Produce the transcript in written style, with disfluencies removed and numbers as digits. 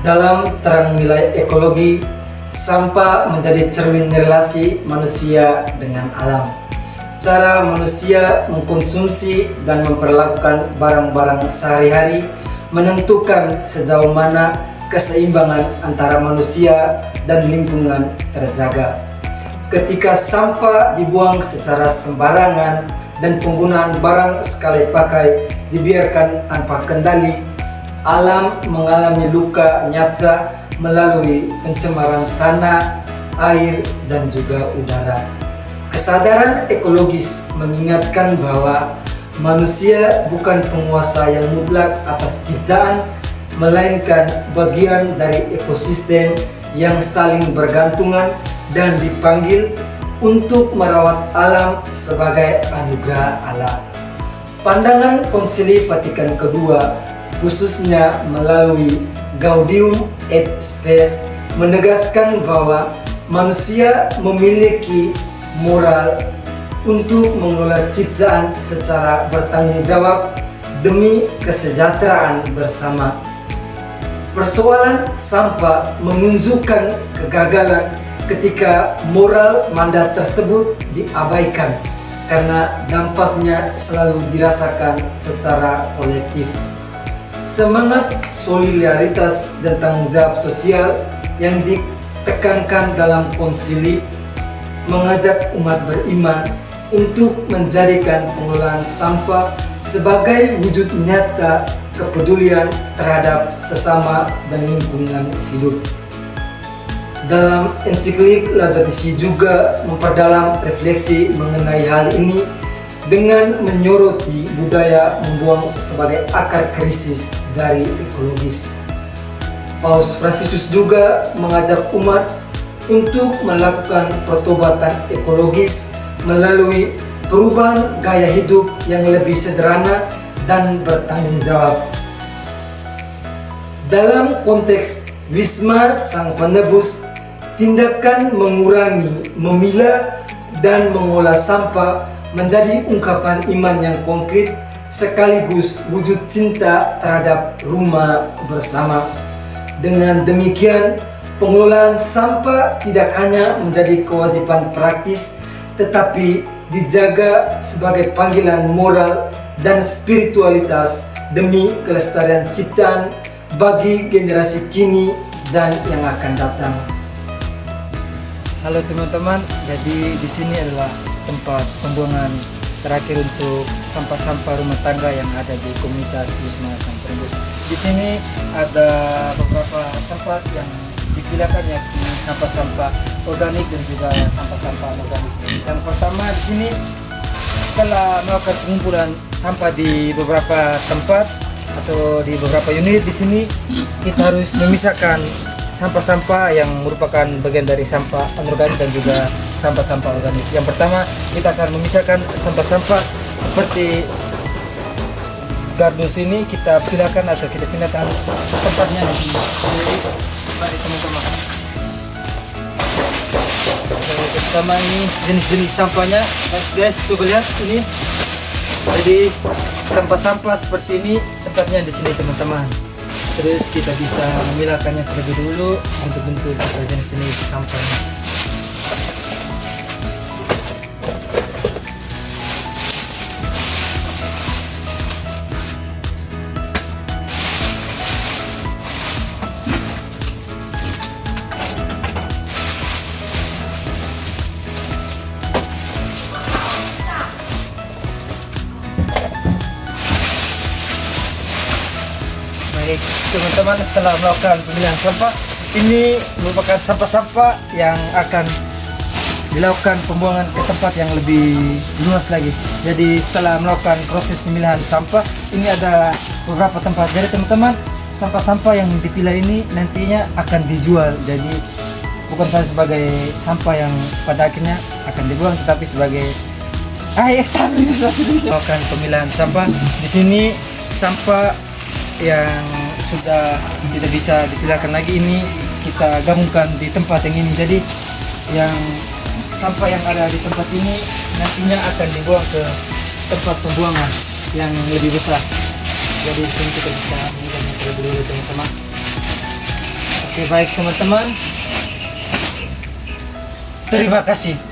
Dalam terang nilai ekologi, sampah menjadi cermin relasi manusia dengan alam. Cara manusia mengkonsumsi dan memperlakukan barang-barang sehari-hari menentukan sejauh mana keseimbangan antara manusia dan lingkungan terjaga. Ketika sampah dibuang secara sembarangan dan penggunaan barang sekali pakai dibiarkan tanpa kendali, alam mengalami luka nyata melalui pencemaran tanah, air, dan juga udara. Kesadaran ekologis mengingatkan bahwa manusia bukan penguasa yang mutlak atas ciptaan, melainkan bagian dari ekosistem yang saling bergantungan dan dipanggil untuk merawat alam sebagai anugerah Allah. Pandangan Konsili Vatikan II, khususnya melalui Gaudium et Spes, menegaskan bahwa manusia memiliki moral untuk mengelola ciptaan secara bertanggung jawab demi kesejahteraan bersama. Persoalan sampah menunjukkan kegagalan ketika moral mandat tersebut diabaikan karena dampaknya selalu dirasakan secara kolektif. Semangat solidaritas dan tanggung jawab sosial yang ditekankan dalam konsili mengajak umat beriman untuk menjadikan pengelolaan sampah sebagai wujud nyata kepedulian terhadap sesama dan lingkungan hidup. Dalam ensiklik Laudato Si juga memperdalam refleksi mengenai hal ini dengan menyoroti budaya membuang sebagai akar krisis dari ekologis. Paus Fransiskus juga mengajak umat untuk melakukan pertobatan ekologis melalui perubahan gaya hidup yang lebih sederhana dan bertanggung jawab. Dalam konteks Wisma Sang Penebus, tindakan mengurangi, memilah, dan mengolah sampah menjadi ungkapan iman yang konkret sekaligus wujud cinta terhadap rumah bersama. Dengan demikian, pengelolaan sampah tidak hanya menjadi kewajiban praktis, tetapi dijaga sebagai panggilan moral dan spiritualitas demi kelestarian ciptaan bagi generasi kini dan yang akan datang. Halo teman-teman, jadi di sini adalah tempat pembuangan terakhir untuk sampah-sampah rumah tangga yang ada di komunitas Wisma Sang Penebus. Di sini ada beberapa tempat yang dipilihkan, yakni sampah-sampah organik dan juga sampah-sampah organik. Yang pertama di sini, setelah melakukan pengumpulan sampah di beberapa tempat atau di beberapa unit, di sini kita harus memisahkan sampah-sampah yang merupakan bagian dari sampah anorganik dan juga sampah-sampah organik. Yang pertama, kita akan memisahkan sampah-sampah seperti gardus ini, kita pindahkan atau kita pindahkan tempatnya di sini. Mari teman-teman. Pertama ini jenis-jenis sampahnya, guys, coba lihat ini. Jadi sampah-sampah seperti ini tempatnya di sini teman-teman. Terus kita bisa memilahkannya terlebih dulu untuk bentuk atau jenis-jenis sampahnya. Baik teman-teman, setelah melakukan pemilihan sampah, ini merupakan sampah-sampah yang akan dilakukan pembuangan ke tempat yang lebih luas lagi. Jadi setelah melakukan proses pemilihan sampah, ini ada beberapa tempat. Jadi teman-teman, sampah-sampah yang dipilih ini nantinya akan dijual. Jadi bukan saja sebagai sampah yang pada akhirnya akan dibuang, tetapi sebagai melakukan pemilihan sampah. Di sini sampah yang sudah tidak bisa dipilahkan lagi ini kita gabungkan di tempat yang ini. Jadi yang sampah yang ada di tempat ini nantinya akan dibuang ke tempat pembuangan yang lebih besar. Jadi di sini kita bisa melihatnya terlebih dahulu teman-teman. Oke, baik teman-teman. Terima kasih.